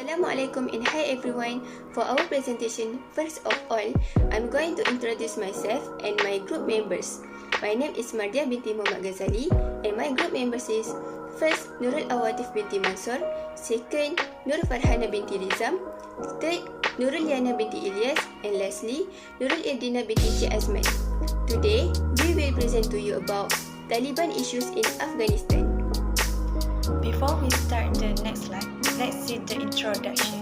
Assalamualaikum and hi everyone. For our presentation, first of all, I'm going to introduce myself and my group members. My name is Mardia binti Muhammad Ghazali and my group members is first Nurul Awatif binti Mansur, second Nur Farhana binti Rizam, third Nurul Liana binti Ilyas, and lastly Nurul Irdina binti Cik Azman. Today, we will present to you about Taliban issues in Afghanistan. Before we start the next slide, let's see the introduction.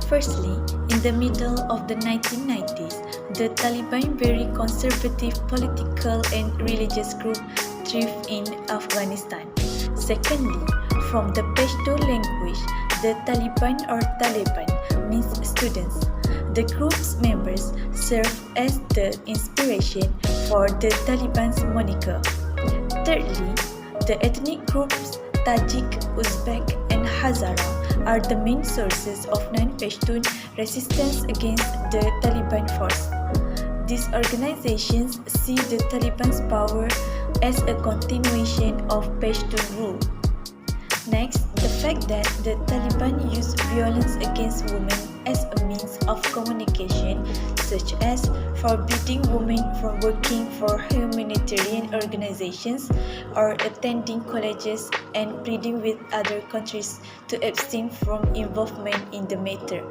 Firstly, in the middle of the 1990s, the Taliban, very conservative political and religious group, thrived in Afghanistan. Secondly, from the Pashto language, the Taliban or Taliban means students. The group's members serve as the inspiration for the Taliban's moniker. Thirdly, the ethnic groups Tajik, Uzbek, and Hazara are the main sources of non-Pashtun resistance against the Taliban force. These organizations see the Taliban's power as a continuation of Pashtun rule. Next, the fact that the Taliban use violence against women as a means of communication, such as forbidding women from working for humanitarian organizations or attending colleges and pleading with other countries to abstain from involvement in the matter.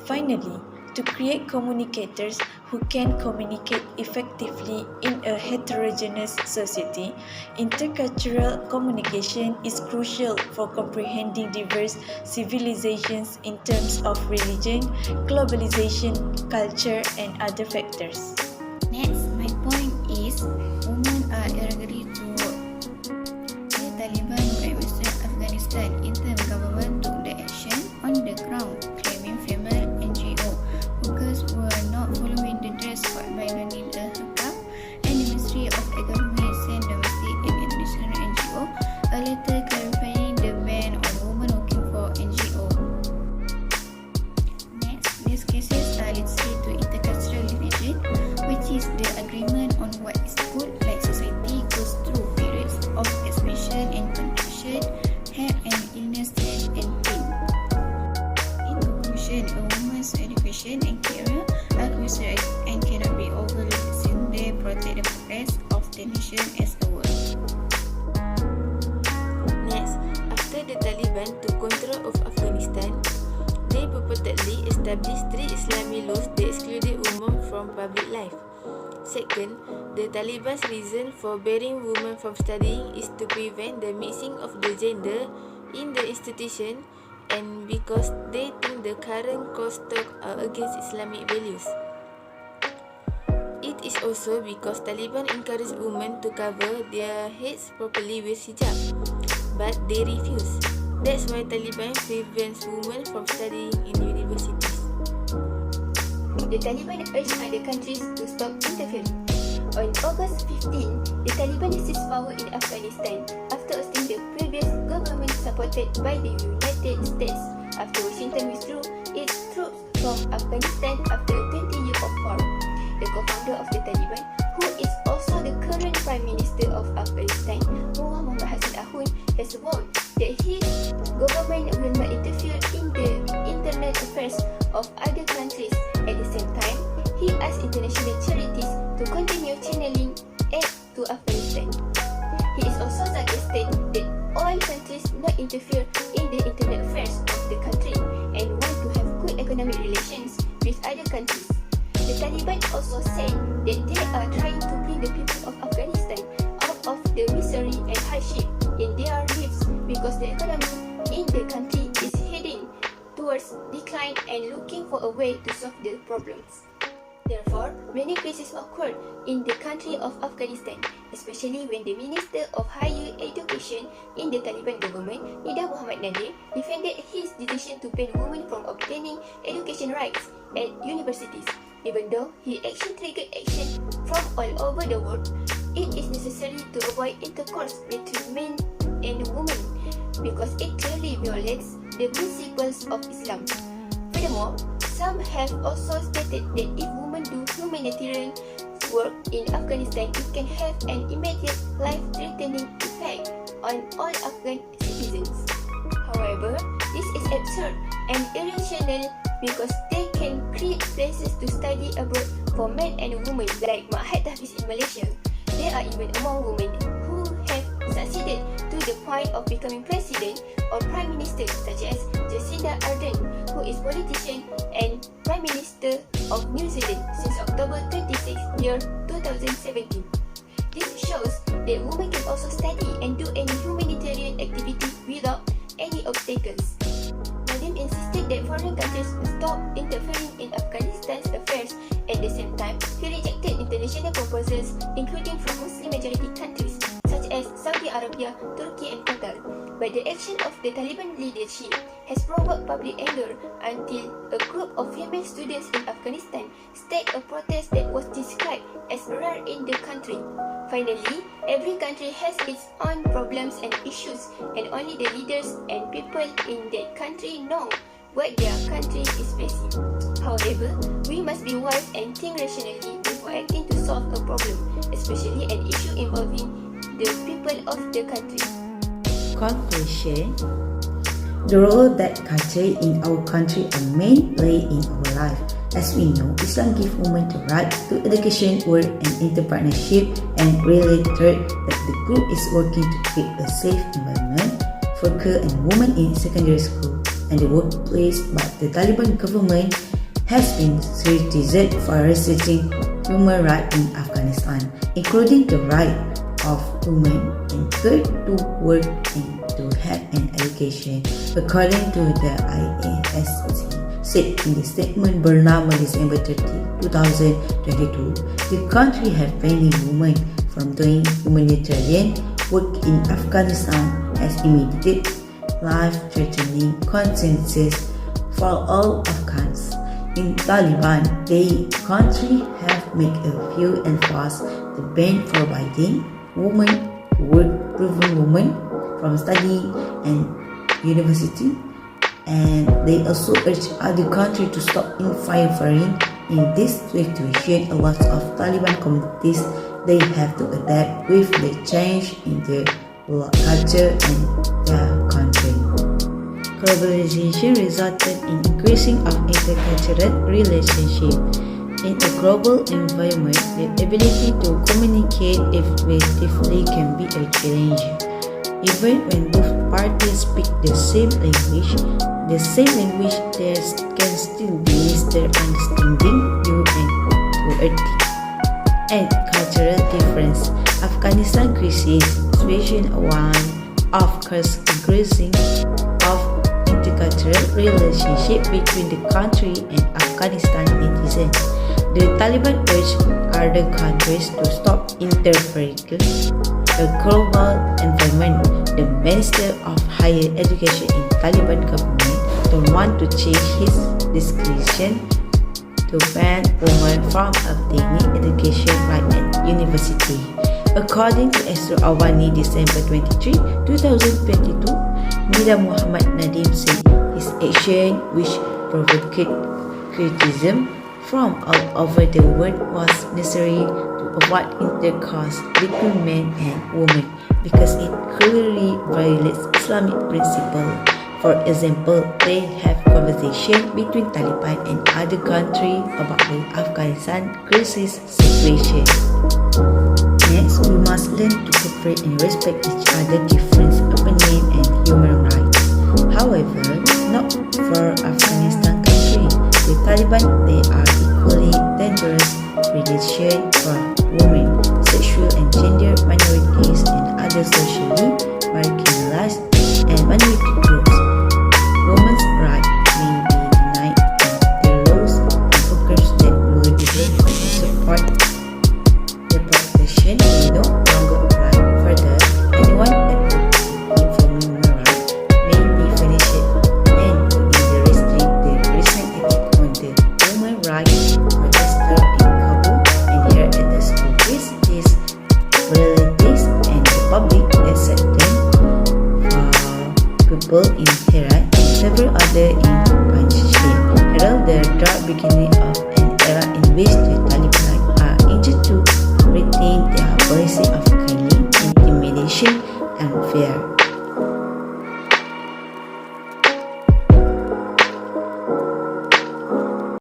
Finally, to create communicators who can communicate effectively in a heterogeneous society, intercultural communication is crucial for comprehending diverse civilizations in terms of religion, globalization, culture, and other factors. Next, my point is women are irregularly to work. The Taliban who administered Afghanistan interim government took the action on the ground, claiming female NGO workers were not following the dress code by learning the hijab, and the Ministry of Economy sent domestic and international NGO a letter clarifying the ban on women working for NGO. Next, these cases are related to intercultural religion, which is the agreement on what is good, like society goes through periods of expansion and contraction, health and illness, stress and pain. In conclusion, a woman's education and career are crucial and cannot be overlooked since they protect the progress of the nation as a whole. Next, after the Taliban took control of Afghanistan, they purportedly established 3 Islamic laws that excluded women from public life. Second, the Taliban's reason for barring women from studying is to prevent the mixing of the gender in the institution and because they think the current course talk are against Islamic values. It is also because Taliban encourage women to cover their heads properly with hijab, but they refuse. That's why Taliban prevents women from studying in universities. The Taliban urged other countries to stop interfering. On August 15, the Taliban seized power in Afghanistan after ousting the previous government supported by the United States after Washington withdrew its troops from Afghanistan after 20 years of war. The co-founder of the Taliban, who is also the current Prime Minister of Afghanistan, Muhammad Hassan Ahun, has warned that his government will not interfere in the internal affairs of other countries. At the same time, he asked international charities to continue channeling aid to Afghanistan. He is also suggested that all countries not interfere in the internal affairs of the country and want to have good economic relations with other countries. The Taliban also said that they are trying to bring the people of Afghanistan out of the misery and hardship in their lives because the economy in the country is heading towards decline and looking for a way to solve the problems. Therefore, many crises occurred in the country of Afghanistan, especially when the Minister of Higher Education in the Taliban government, Nida Muhammad Nadir, defended his decision to ban women from obtaining education rights at universities. Even though his action triggered action from all over the world, it is necessary to avoid intercourse between men and women because it clearly violates the principles of Islam. Furthermore, some have also stated that if women do humanitarian work in Afghanistan, it can have an immediate life-threatening effect on all Afghan citizens. However, this is absurd and irrational because they can create places to study abroad for men and women like Ma'had Tahfiz in Malaysia. There are even among women who have succeeded to the point of becoming president or prime minister, such as Jacinda Ardern, who is politician and prime minister of New Zealand since October 26, year 2017. This shows that women can also study and do any humanitarian activity without any obstacles. Nadim insisted that foreign countries stop interfering in Afghanistan's affairs. At the same time, he rejected international proposals, including from Muslim-majority countries such as Saudi Arabia, Turkey and Qatar. But the action of the Taliban leadership has provoked public anger until a group of female students in Afghanistan staged a protest that was described as rare in the country. Finally, every country has its own problems and issues, and only the leaders and people in that country know what their country is facing. However, we must be wise and think rationally before acting to solve a problem, especially an issue involving the people of the country. Conclusion: the role that culture in our country are main play in our life. As we know, Islam gives women the right to education, work, and entrepreneurship, and really third that the group is working to create a safe environment for girls and women in secondary school and the workplace. But the Taliban government has been criticized for restricting human rights in Afghanistan, including the right of women and girls to work and to have an education, according to the IASC. Said in the statement Bernama December 30, 2022, the country have banned women from doing humanitarian work in Afghanistan as immediate life-threatening consequences for all Afghans. In Taliban, the country have made a few enforce the ban forbidding women work, preventing women from studying and university, and they also urge other countries to stop interfering in this situation. A lot of Taliban communities, they have to adapt with the change in their culture and their country. Globalization resulted in increasing of intercultural relationship. In a global environment, the ability to communicate effectively can be a challenge. Even when both parties speak the same language, there can still be misunderstanding due to ethnic and cultural difference. Afghanistan crisis situation one of course increasing of intercultural relationship between the country and Afghanistan netizens. The Taliban urged other countries to stop interfering the global environment. The Minister of Higher Education in Taliban government don't want to change his decision to ban women from obtaining education right at university. According to Esther Awani, December 23, 2022, Mir Muhammad Nadim said his action, which provoked criticism from all over the world, was necessary to avoid intercourse between men and women because it clearly violates Islamic principles. For example, they have conversation between Taliban and other countries about the Afghanistan crisis situation. Next, we must learn to cooperate and respect each other's different opinion and human rights. However, not for Afghanistan country. The Taliban, they are equally dangerous predation for women, sexual and gender minorities, and other socially marginalized and minority groups. Women's rights may be denied, and the laws and programs that were developed to support the protection may no longer apply. Further, anyone advocating for women's rights may be punished and either restrict the recent attack on the women rights protester in Kabul and their attempts to raise these realities and the public acceptance for people in Herat and several others in Panjshir herald the dark beginning of an era in which the Taliban are eager to retain their policy of killing, intimidation, and fear.